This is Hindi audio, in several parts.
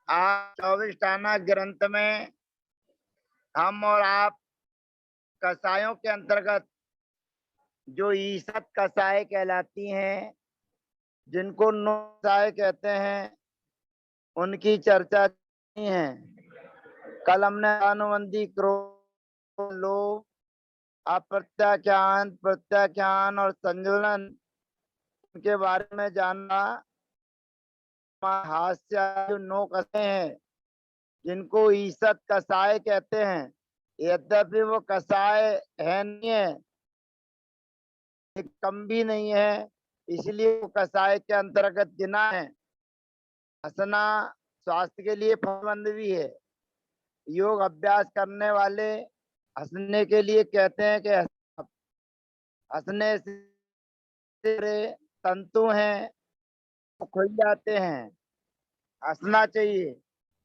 आज 24 ग्रंथ में हम और आप कसायों के अंतर्गत जो ईसत कसाय कहलाती हैं, जिनको नौ कसाय कहते हैं, उनकी चर्चा की है। कल हमने अनुबंधी, क्रोध, लोभ, अप्रत्याख्यान, प्रत्याख्यान और संजुलन के बारे में जाना। हास्य जो नौ कसे हैं, जिनको ईसत कसाय कहते हैं, यद्यपि वो कसाय है नहीं है, कम भी नहीं है, इसलिए वो कसाय के अंतर्गत गिना है। हंसना स्वास्थ्य के लिए फायदेमंद भी है। योग अभ्यास करने वाले हंसने के लिए कहते हैं कि हंसने से तंतु हैं वो खुल जाते हैं, हंसना चाहिए।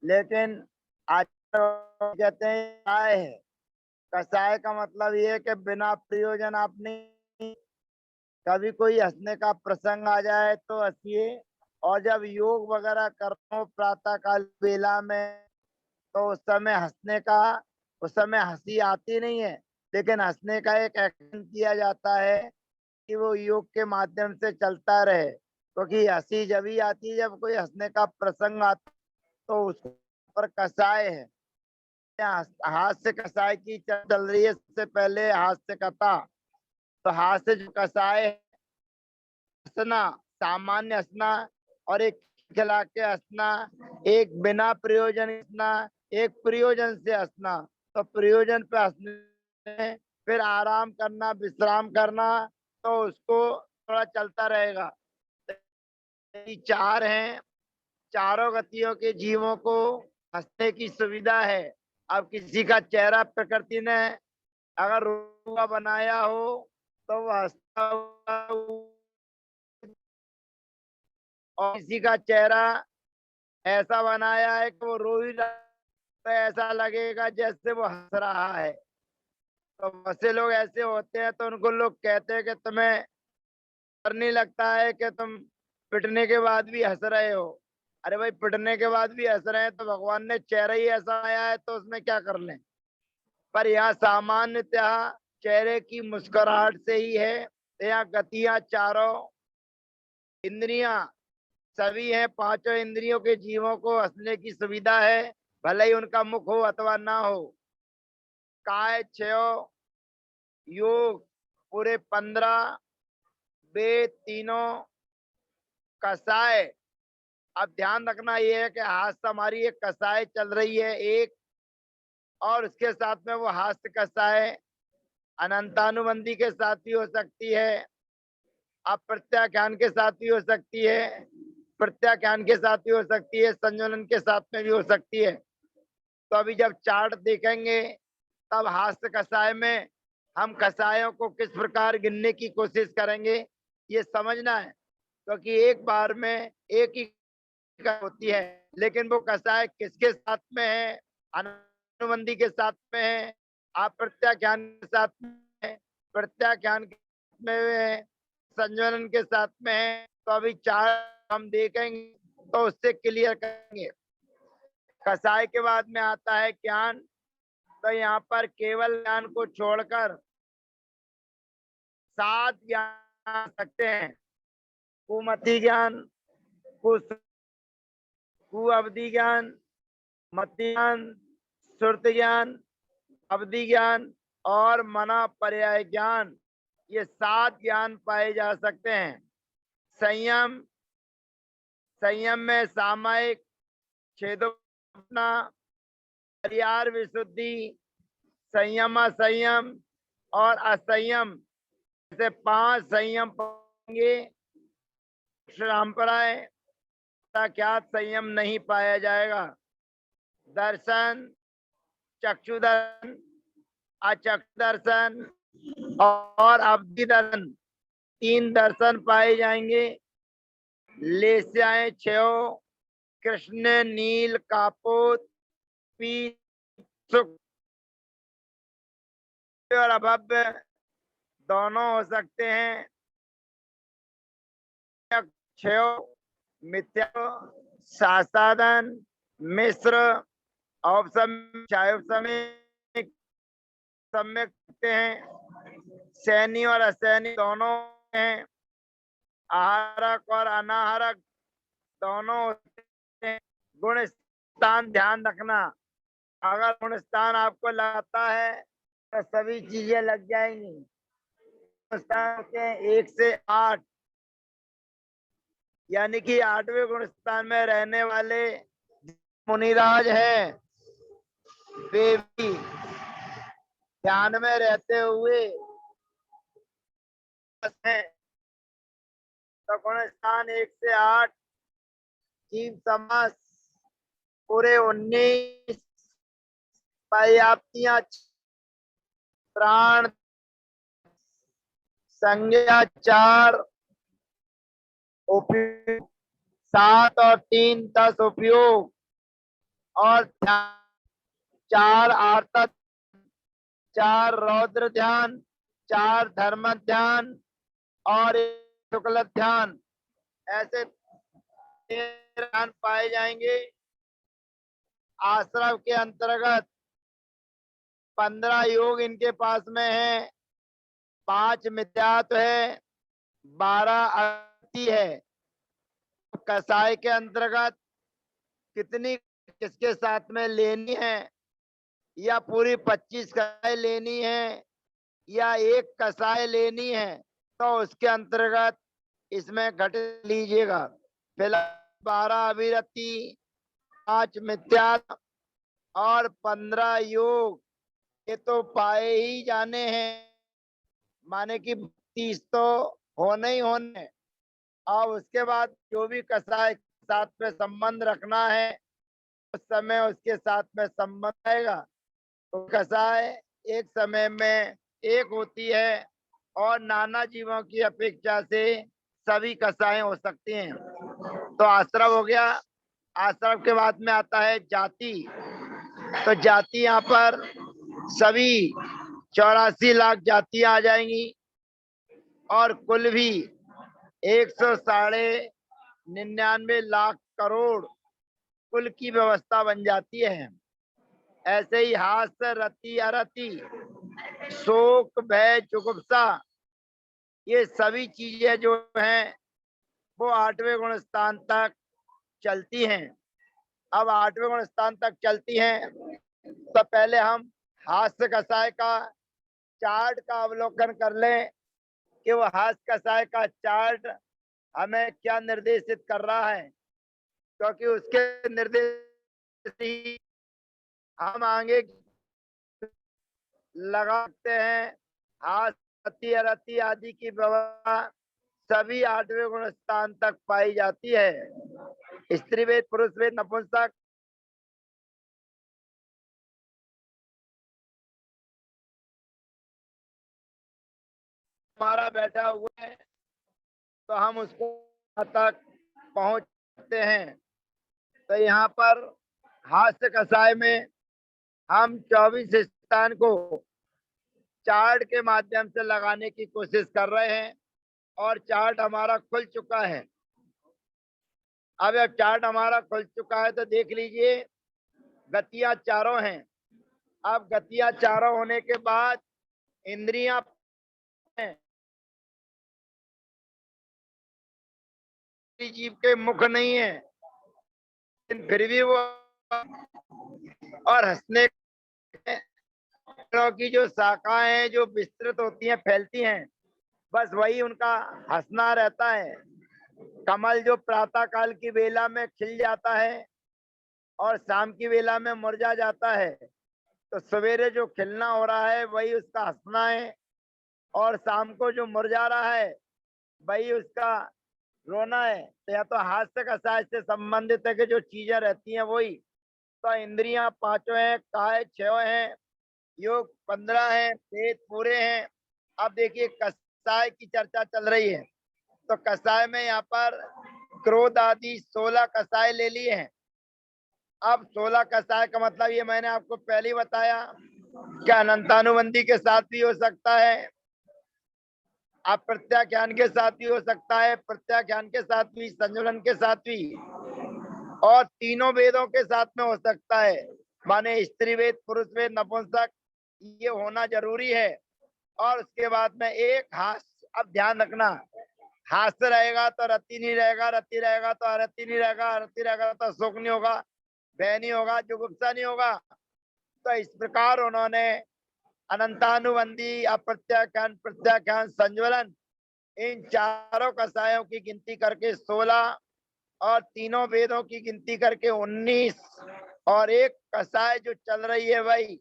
लेकिन आज कहते हैं कसाय है। कसाय का मतलब ये है कि बिना प्रयोजन आपने, कभी कोई हंसने का प्रसंग आ जाए तो हंसिए, और जब योग वगैरह कर रहा हो प्रातः काल बेला में, तो उस समय हंसी आती नहीं है, लेकिन हंसने का एक एक्शन किया जाता है कि वो योग के माध्यम से चलता रहे, क्योंकि हंसी जब ही आती है जब कोई हंसने का प्रसंग आता, तो उस पर कसाय है। हास्य कसाय की चल रही है। सबसे पहले हास्य कथा। तो हास्य जो कसाय है, हंसना, सामान्य हंसना, और एक खिला के हंसना, एक बिना प्रयोजन हंसना, एक प्रयोजन से हंसना। तो प्रयोजन पे हंसने, फिर आराम करना, विश्राम करना, तो उसको थोड़ा चलता रहेगा। चार हैं, चारों गतियों के जीवों को हंसने की सुविधा है। अब किसी का चेहरा प्रकृति ने अगर रूखा बनाया हो, तो वह हंसता हुआ, और किसी का चेहरा ऐसा बनाया है कि वो रो ही रहा है, तो ऐसा लगेगा जैसे वो हंस रहा है। तो बहुत से लोग ऐसे होते हैं, तो उनको लोग कहते हैं कि तुम्हें डर नहीं लगता है कि तुम पिटने के बाद भी हंस रहे हो। अरे भाई, पिटने के बाद भी हंस रहे हैं तो भगवान ने चेहरा ही ऐसा आया है, तो उसमें क्या कर लें। पर यहाँ सामान्यतः चेहरे की मुस्कुराहट से ही है। तो यहाँ गतियां, चारों इंद्रियां सभी हैं, पांचों इंद्रियों के जीवों को हंसने की सुविधा है, भले ही उनका मुख हो अथवा ना हो। काय, क्षय, योग पूरे 15, वेद तीनों, कसाय। अब ध्यान रखना ये है कि हास्य हमारी एक कसाय चल रही है एक, और उसके साथ में वो हास्य कसाय अनंतानुबंधी के साथ भी हो सकती है, अप्रत्याख्यान के साथ भी हो सकती है, प्रत्याख्यान के साथ भी हो सकती है, संयोजन के साथ में भी हो सकती है। तो अभी जब चार्ट देखेंगे, तब हास्य कसाय में हम कसायों को किस प्रकार गिनने की कोशिश करेंगे, ये समझना है। क्योंकि एक बार में एक ही होती है, लेकिन वो कसाय किसके साथ में है, अनुबंधी के साथ में है, अप्रत्याख्यान के साथ में है, प्रत्याख्यान के साथ में है, संयोजन के साथ में है। तो अभी चार हम देखेंगे तो उससे क्लियर करेंगे। कसाय के बाद में आता है ज्ञान। तो यहाँ पर केवल ज्ञान को छोड़कर 7 ज्ञान सकते हैं। कुमति ज्ञान, कुअवधि ज्ञान, मति ज्ञान, श्रुति ज्ञान, अवधि ज्ञान और मना पर्याय ज्ञान। ये 7 ज्ञान पाए जा सकते हैं। संयम, संयम में सामायिक, छेदोपना, परिहार, विशुद्धि, संयम, असंयम और असंयम, से 5 संयम पाएंगे। परंपराएं क्या संयम नहीं पाया जाएगा। दर्शन, चक्षुदर्शन, अचक्षु दर्शन और अवधि दर्शन, 3 दर्शन पाए जाएंगे। लेस्याएं 6, कृष्ण, नील, कापोत, पीत, सुख और अभव्य दोनों हो सकते हैं। क्षय, मिथ्या, सासादन, मिश्र औपसमिक सम्यक होते हैं। सैनी और असैनी दोनों हैं। आहारक और अनाहारक दोनों होते हैं। गुण स्थान ध्यान रखना, अगर गुण स्थान आपको लगता है तो सभी चीजें लग जाएंगी। गुण स्थान के 1 से 8, यानी कि 8वें गुण स्थान में रहने वाले मुनिराज हैं, वे भी ध्यान में रहते हुए हैं। तो गुण स्थान 1 से 8, जीव समास पूरे 19, पर्याप्तियां प्राण संज्ञा 4, उपयोग 7 और 3 10 उपयोग और ध्यान 4 आर्तक, 4 रौद्र ध्यान, 4 धर्म ध्यान और 1 शुक्ल ध्यान, ऐसे ध्यान पाए जाएंगे। आश्रम के अंतर्गत 15 योग इनके पास में है, 5 मिथ्यात्व है, 12 अति है। कसाई के अंतर्गत कितनी किसके साथ में लेनी है, या पूरी 25 कसाई लेनी है या एक कसाई लेनी है, तो उसके अंतर्गत इसमें घट लीजिएगा। फिलहाल 12 अभिरति, 5 मिथ्यात्व और 15 योग, ये तो पाए ही जाने हैं, माने कि 30 तो होने ही होने। और उसके बाद जो भी कसाई के साथ में संबंध रखना है उस समय उसके साथ में संबंध आएगा। तो कसाई एक समय में एक होती है और नाना जीवों की अपेक्षा से सभी कसाई हो सकती हैं। तो आश्रम हो गया। आश्रम के बाद में आता है जाति। तो जाति यहाँ पर सभी 84 लाख जातियां आ जाएंगी और कुल भी 199 लाख करोड़ कुल की व्यवस्था बन जाती है। ऐसे ही हास्य, रति, अरति, शोक, भय, जुगुप्सा, ये सभी चीजें जो हैं वो 8वें गुण स्थान तक चलती हैं। अब 8वें गुण स्थान तक चलती हैं तो पहले हम हास्य कसाय का चार्ट का अवलोकन कर लें कि वो हास्य कसाय का चार्ट हमें क्या निर्देशित कर रहा है, क्योंकि उसके निर्देश ही हम आगे लगाते हैं। हास्य, रति आदि की व्यवस्था सभी 8वें गुण स्थान तक पाई जाती है। स्त्री वेद, पुरुष वेद, नपुंसक, हमारा बैठा हुआ है तो हम उसको तक पहुंचते हैं। तो यहाँ पर हास्य कसाय में हम 24 स्थान को चार्ट के माध्यम से लगाने की कोशिश कर रहे हैं और चार्ट हमारा खुल चुका है। अब चार्ट हमारा खुल चुका है तो देख लीजिए, गतियां चारों हैं। अब गतियां चारों होने के बाद इंद्रियां हैं। जीव के मुख नहीं है, फिर भी वो और हंसने की जो शाखाएं हैं जो विस्तृत होती हैं, फैलती हैं, बस वही उनका हंसना रहता है। कमल जो प्रातः काल की बेला में खिल जाता है और शाम की बेला में मुरझा जाता है, तो सवेरे जो खिलना हो रहा है वही उसका हंसना है और शाम को जो मुरझा रहा है वही उसका रोना है। तो या तो हास्य कसाय से संबंधित है कि जो चीजें रहती हैं वही। तो इंद्रियां 5 हैं, काय 6 हैं, योग 15 है, पेट पूरे हैं। अब देखिए कसाय की चर्चा चल रही है तो कसाय में यहाँ पर क्रोध आदि 16 कसाय ले लिए हैं। अब 16 कसाय का मतलब ये मैंने आपको पहले ही बताया कि अनंतानुबंधी के साथ भी हो सकता है, अप्रत्याख्यान के साथ भी हो सकता है, प्रत्याख्यान के साथ भी, संजुलन के साथ भी। और तीनों वेदों के साथ में हो सकता है, माने स्त्री वेद, पुरुष वेद, नपुंसक, ये होना जरूरी है। और उसके बाद में एक हास्य, अब ध्यान रखना, हास्य रहेगा तो रति नहीं रहेगा, रति रहेगा तो अरति नहीं रहेगा, अरति रहेगा तो शोक नहीं होगा, भय नहीं होगा, जुगुप्सा नहीं होगा। तो इस प्रकार उन्होंने अनंतानुबंधी, अप्रत्याख्यान, प्रत्याख्यान, संज्वलन, इन चारों कसायों की गिनती करके 16 और तीनों वेदों की गिनती करके 19 और एक कसाय जो चल रही है भाई,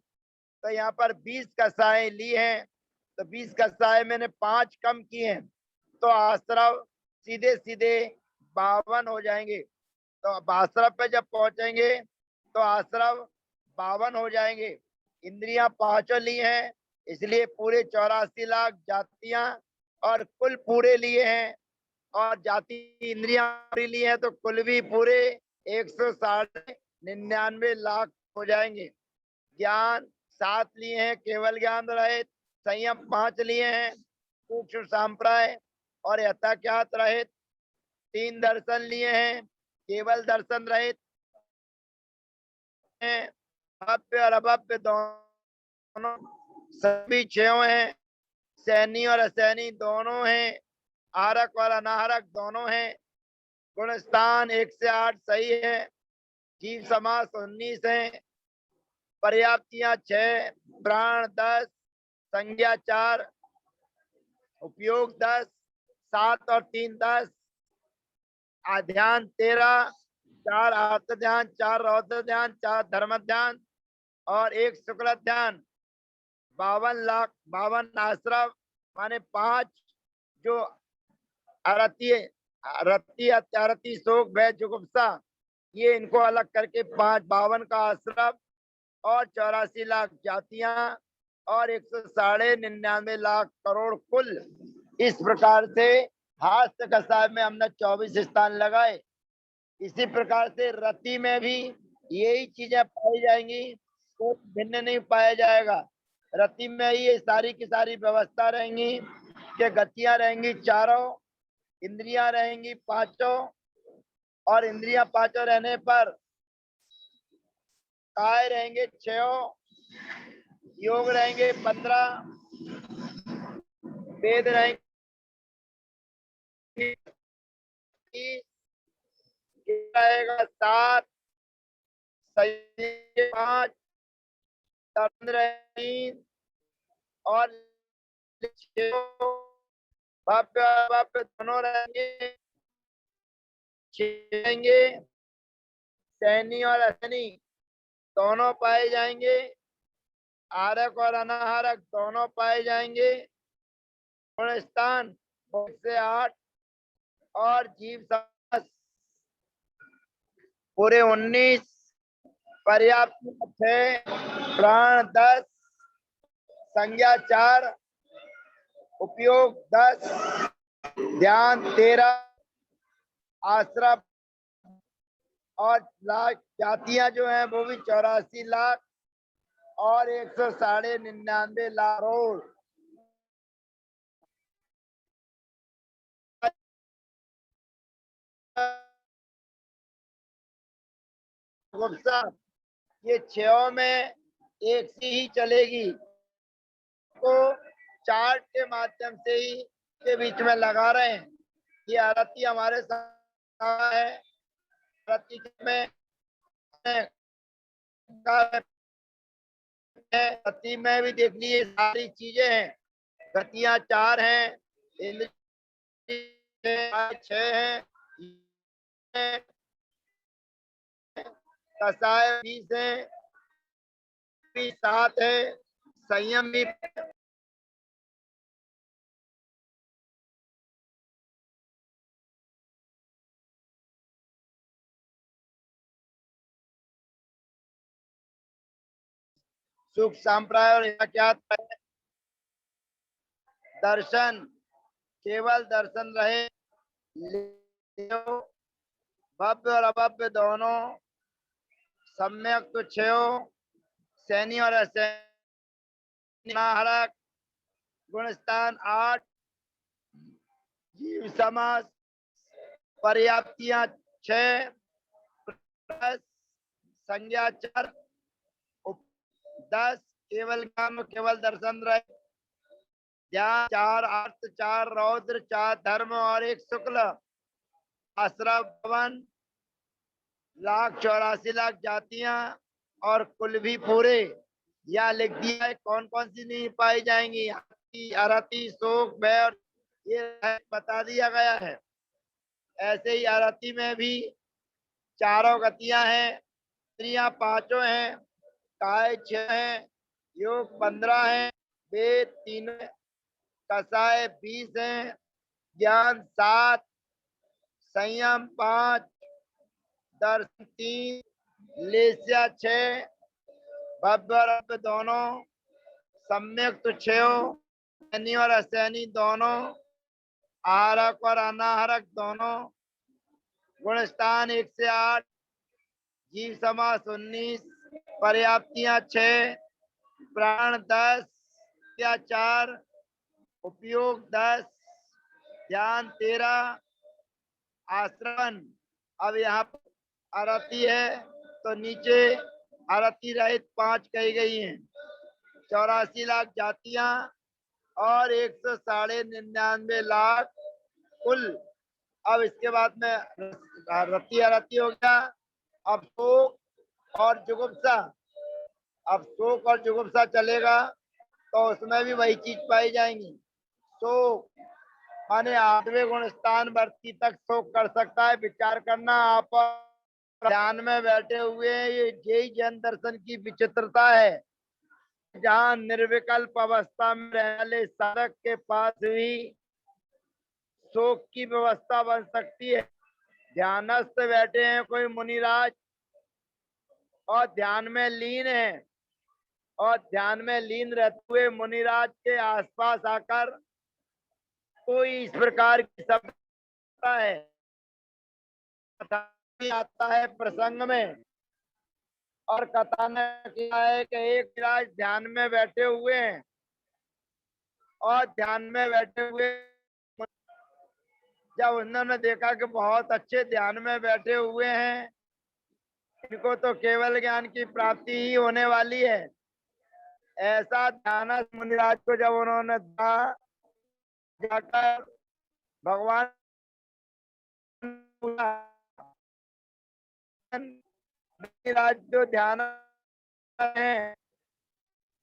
तो यहाँ पर 20 कसाएं ली हैं। तो 20 कसाए मैंने 5 कम किए हैं, तो आश्रव सीधे सीधे 52 हो जाएंगे। तो आश्रव पे जब पहुंचेंगे तो आश्रव 52 हो जाएंगे। इंद्रियां 5 ली हैं, इसलिए पूरे 84 लाख जातियां और कुल पूरे लिए हैं। और जाति इंद्रियां ली हैं तो कुल भी पूरे 199 लाख हो जाएंगे। ज्ञान 7 लिए हैं, केवल ज्ञान रहित। संयम 5 लिए हैं, सूक्ष्म सांप्राय और यथाख्यात रहित। 3 दर्शन लिए हैं, केवल दर्शन रहित हैं। भव्य और अभव्य दोनों सभी 6 हैं। सैनी और असैनी दोनों हैं। आरक और अनाहरक दोनों हैं। गुण स्थान 1 से 8 सही है। जीव समास 19 है। पर्याप्तियां 6, प्राण 10, संज्ञा 4, उपयोग 10, 7 और 3 10, आध्यान 13, 4 आर्त ध्यान, 4 रौद्र ध्यान, 4 धर्म ध्यान और 1 शुक्ल ध्यान। 52 लाख 52 आश्रव, माने 5 जो अरती, रति, अत्यारती, शोक, भय, जुगुप्सा, ये इनको अलग करके 52 का आश्रव और 84 लाख जातियां और 199 लाख करोड़ कुल। इस प्रकार से हास्य कसाय में हमने 24 स्थान लगाए। इसी प्रकार से रति में भी यही चीजें पाई जाएंगी, तो भिन्न नहीं पाया जाएगा। रति में ये सारी की सारी व्यवस्था रहेंगी कि गतियां रहेंगी 4, इंद्रियां रहेंगी 5 और इंद्रियां 5 रहने पर काय रहेंगे 6, योग रहेंगे 15, वेद रहेंगे, रहेगा 7, 5, 3 और 6, भव्य भव्य दोनों रहेंगे। रहेंगे सैनी और असैनी दोनों पाए जाएंगे। आरक और अनाहारक दोनों पाए जाएंगे। गुण स्थान 1 से 8 और जीव समास पूरे 19, पर्याप्त 6, प्राण 10, संज्ञा 4, उपयोग 10, ध्यान 13, आश्रम और लाख जातियां जो हैं वो भी 84 लाख और 199 लाख करोड़। ये 6 में एक सी ही चलेगी, तो चार्ट के माध्यम से ही के बीच में लगा रहे हैं। ये आरती हमारे साथ है। आरती में गति में भी देख लीजिए सारी चीजें हैं। गतियां 4 हैं, इंद्रिय 6 हैं, कसाय 20 है, 7 है, संयम भी सुख सांप्राय और क्या दर्शन, केवल दर्शन रहे। भव्य और अभव्य दोनों सम्यक तो 6, सैनी और असैनी, गुण स्थान 8, जीव समास पर्याप्तियां 6, 10 संज्ञा 4 10 केवल ज्ञान केवल दर्शन रहे, ज्ञान 4 अर्थ 4 रौद्र 4 धर्म और 1 शुक्ल, आश्रम भवन 1,84,00,000 जातियां और कुल भी पूरे। यहाँ लिख दिया है कौन कौन सी नहीं पाई जाएंगी, अरति शोक भय और ये बता दिया गया है। ऐसे ही अरति में भी चारों गतियां हैं, इंद्रियां पांचों हैं, काय 6 हैं, योग 15 है, वेद 3 है, कसाय 20 है, ज्ञान 7, संयम 5, दर्शन 3, लेस्या 6, भव्य दोनों, सम्यक तो 6, सैनी और असैनी दोनों, आहारक और अनाहारक दोनों, गुण स्थान 1 से 8, जीव समास 19, पर्याप्तियां 6, प्राण 10 या 4, उपयोग 10, ध्यान 13, आश्रवन। अब यहाँ अरति है तो नीचे अरति रहित 5 कही गई हैं, 84,00,000 जातियां और 199,00,000 कुल। अब इसके बाद में रति अरति हो गया। अब शोक और जुगुप्सा, अब शोक और जुगुप्सा चलेगा तो उसमें भी वही चीज पाई जाएंगी। शोक माने 8वें गुण स्थान वर्ती तक शोक कर सकता है। विचार करना, आप ध्यान में बैठे हुए ये यही जैन दर्शन की विचित्रता है, जहाँ निर्विकल्प अवस्था में रहने वाले साधक के पास भी शोक की व्यवस्था बन सकती है। ध्यानस्थ बैठे हैं कोई मुनिराज और ध्यान में लीन है, और ध्यान में लीन रहते हुए मुनिराज के आसपास आकर कोई इस प्रकार की शब्द है, आता है प्रसंग में, और कथा ने किया है कि एक राज ध्यान में बैठे हुए हैं और ध्यान में बैठे हुए जब उन्होंने देखा कि बहुत अच्छे ध्यान में बैठे हुए हैं, इनको तो केवल ज्ञान की प्राप्ति ही होने वाली है, ऐसा ध्यान मुनिराज को जब उन्होंने जाकर भगवान मुनिराज जो ध्यान है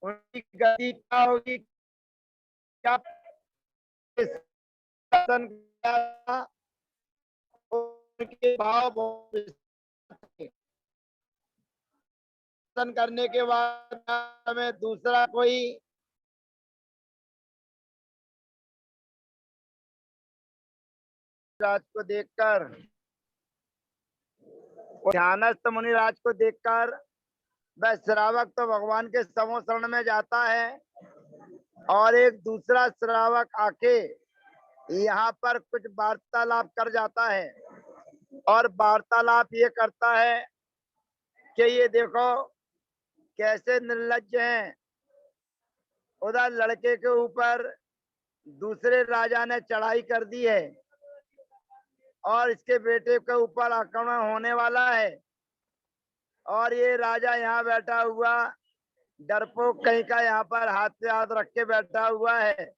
उनकी गति क्या होगी, क्या उनके भाव करने के बाद हमें दूसरा कोई राज को देखकर, ध्यानस्थ मुनिराज को देखकर वह श्रावक तो भगवान के समोशरण में जाता है और एक दूसरा श्रावक आके यहाँ पर कुछ वार्तालाप कर जाता है, और वार्तालाप ये करता है कि ये देखो कैसे निर्लज्ज हैं, उधर लड़के के ऊपर दूसरे राजा ने चढ़ाई कर दी है और इसके बेटे के ऊपर आक्रमण होने वाला है, और ये राजा यहाँ बैठा हुआ डरपोक कहीं का यहाँ पर हाथ पे हाथ रख के बैठा हुआ है।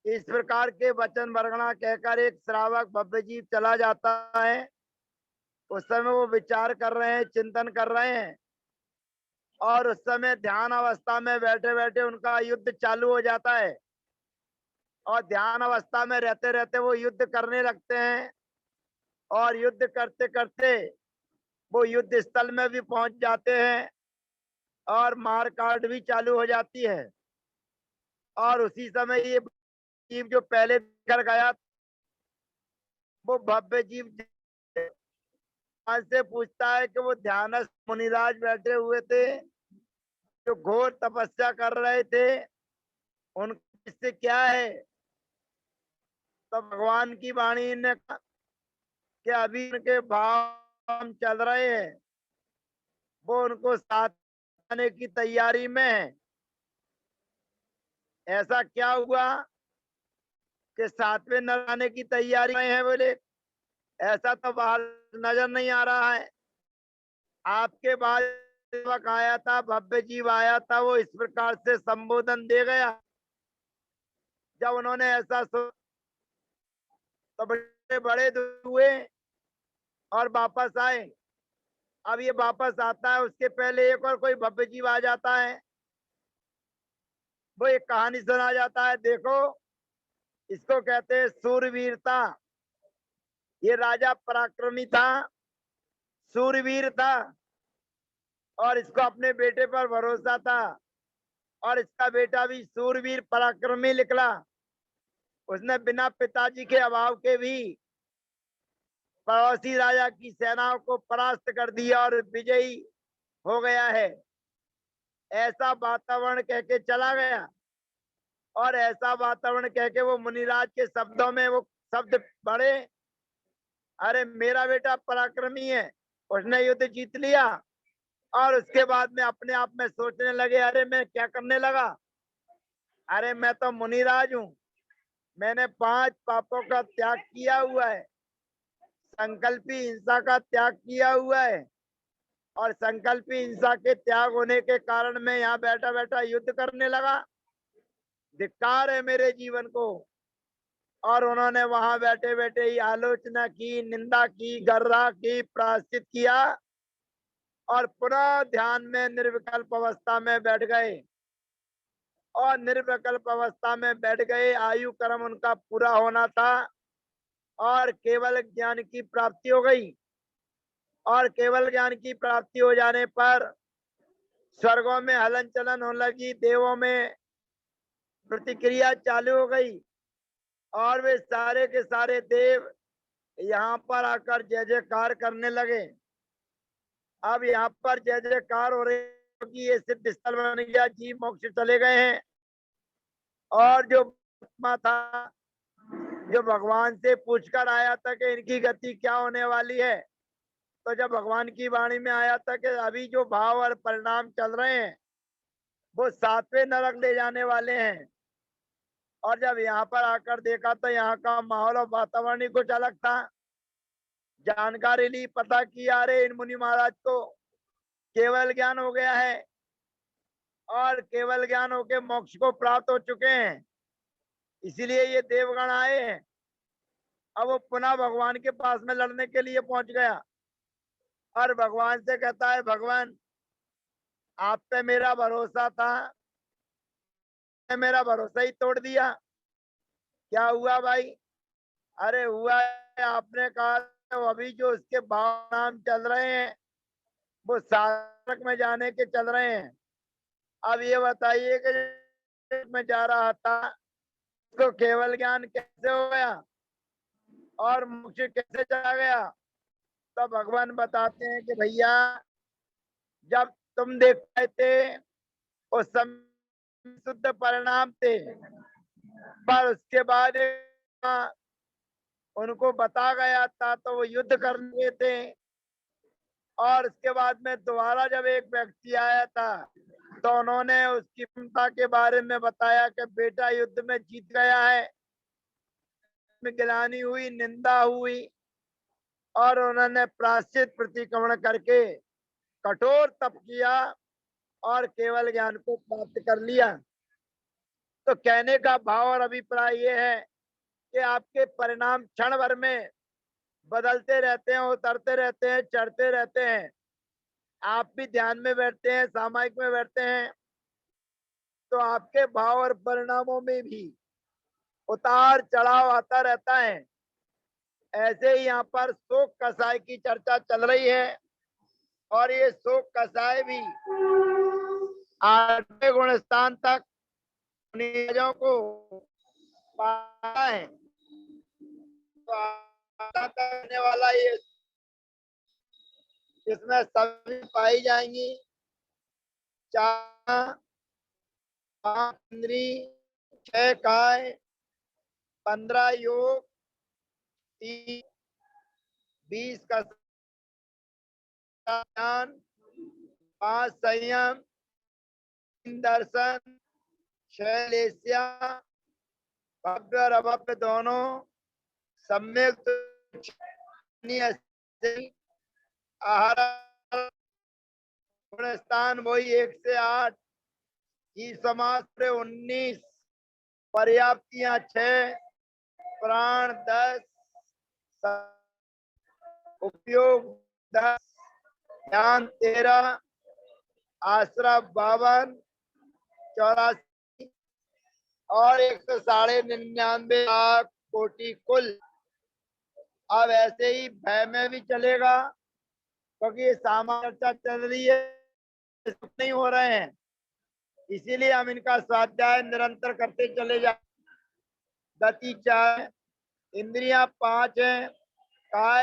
इस प्रकार के वचन वर्णना कहकर एक श्रावक भव्यजीव चला जाता है। उस समय वो विचार कर रहे हैं, चिंतन कर रहे हैं, और उस समय ध्यान अवस्था में बैठे बैठे उनका युद्ध चालू हो जाता है, और ध्यान अवस्था में रहते रहते वो युद्ध करने लगते हैं, और युद्ध करते करते वो युद्ध स्थल में भी पहुंच जाते हैं और मार काट भी चालू हो जाती है। और उसी समय ये जीव जो पहले कर गया वो भव्य जीव से पूछता है कि वो ध्यानस्थ मुनिराज बैठे हुए थे जो घोर तपस्या कर रहे थे, उनका इससे क्या है। तो भगवान की वाणी ने कहा कि अभी उनके भाव चल रहे हैं, वो उनको साथ आने की तैयारी में है। ऐसा क्या हुआ कि सातवें नर आने की तैयारी में है, बोले ऐसा तो बाहर नजर नहीं आ रहा है। आपके बाद सेवक आया था, भव्य जीव आया था, वो इस प्रकार से संबोधन दे गया। जब उन्होंने ऐसा तो बड़े बड़े दुखी हुए और वापस आए। अब ये वापस आता है, उसके पहले एक और कोई भव्य जीव आ जाता है, वो एक कहानी सुना जाता है। देखो, इसको कहते हैं सूरवीरता। ये राजा पराक्रमी था, सूरवीर था, और इसको अपने बेटे पर भरोसा था, और इसका बेटा भी सूरवीर पराक्रमी निकला। उसने बिना पिताजी के अभाव के भी पड़ोसी राजा की सेनाओं को परास्त कर दिया और विजयी हो गया है। ऐसा वातावरण कह के चला गया, और ऐसा वातावरण कह के वो मुनिराज के शब्दों में वो शब्द पढ़े, अरे मेरा बेटा पराक्रमी है, उसने युद्ध जीत लिया। और उसके बाद में अपने आप में सोचने लगे, अरे मैं क्या करने लगा, अरे मैं तो मुनिराज हूँ, मैंने 5 पापों का त्याग किया हुआ है, संकल्पी हिंसा का त्याग किया हुआ है, और संकल्पी हिंसा के त्याग होने के कारण मैं यहाँ बैठा बैठा युद्ध करने लगा, धिक्कार है मेरे जीवन को। और उन्होंने वहां बैठे बैठे ही आलोचना की, निंदा की, गर्रा की, प्रायश्चित किया, और पुनः ध्यान में निर्विकल्प अवस्था में बैठ गए। और निर्विकल्प अवस्था में बैठ गए, आयु कर्म उनका पूरा होना था, और केवल ज्ञान की प्राप्ति हो गई। और केवल ज्ञान की प्राप्ति हो जाने पर स्वर्गों में हलन चलन होने लगी, देवों में प्रतिक्रिया चालू हो गई, और वे सारे के सारे देव यहाँ पर आकर जय जयकार करने लगे। अब यहाँ पर जय जयकार हो रही कि ये सिद्ध स्थल बन गया, जीव मोक्ष चले गए हैं। और जो आत्मा था, जो भगवान से पूछकर आया था कि इनकी गति क्या होने वाली है, तो जब भगवान की वाणी में आया था कि अभी जो भाव और परिणाम चल रहे हैं वो 7वें नरक ले जाने वाले हैं। और जब यहाँ पर आकर देखा तो यहाँ का माहौल और वातावरण ही कुछ अलग था। जानकारी ली, पता किया, अरे इन मुनि महाराज को केवल ज्ञान हो गया है, और केवल ज्ञान होके मोक्ष को प्राप्त हो चुके हैं, इसीलिए ये देवगण आए हैं। अब वो पुनः भगवान के पास में लड़ने के लिए पहुंच गया, और भगवान से कहता है, भगवान आप पे मेरा भरोसा था, मेरा भरोसा ही तोड़ दिया, क्या हुआ भाई? अरे हुआ है, आपने कहा तो अभी जो उसके भाव नाम चल रहे हैं वो साधक में जाने के चल रहे हैं। अब ये बताइए कि मैं जा रहा था तो केवल ज्ञान कैसे हो गया और मोक्ष कैसे चला गया? तो भगवान बताते हैं कि भैया, जब तुम देख रहे थे उस समय शुद्ध परिणाम थे, पर उसके बाद उनको बता गया था तो वो युद्ध करने थे। और उसके बाद में दोबारा जब एक व्यक्ति आया था तो उन्होंने उसकी क्षमता के बारे में बताया कि बेटा युद्ध में जीत गया है, गिलानी हुई, निंदा हुई, और उन्होंने प्रायश्चित प्रतिक्रमण करके कठोर तप किया और केवल ज्ञान को प्राप्त कर लिया। तो कहने का भाव और अभिप्राय ये है कि आपके परिणाम क्षण भर में बदलते रहते हैं, उतरते रहते हैं, चढ़ते रहते हैं। आप भी ध्यान में बैठते हैं, सामायिक में बैठते हैं, तो आपके भाव और परिणामों में भी उतार चढ़ाव आता रहता है। ऐसे ही यहाँ पर शोक कसाय की चर्चा चल रही है, और ये शोक कसाय भी 8वें गुण स्थान तक निजों को पाता है। तो करने वाला ये, इसमें सभी पाई जाएंगी 4 5 इंद्री, 6 काय, 15 योग, 20 का ज्ञान, 5 संयम, 3 दर्शन, 6 लेस्या, भव्य और अभव्य दोनों, सम्यक आहार गुणस्थान वही 1 से 8, ई समास 19, पर्याप्तियां 6, प्राण 10, उपयोग 10, ध्यान 13, आश्रय 52, 84 और 199 लाख कोटि कुल। अब ऐसे ही भय में भी चलेगा, क्योंकि ये सामान्य चर्चा चल रही है, नहीं हो रहे हैं, इसीलिए हम इनका स्वाध्याय निरंतर करते चले जाए। गति 4, इंद्रियां 5 है, काय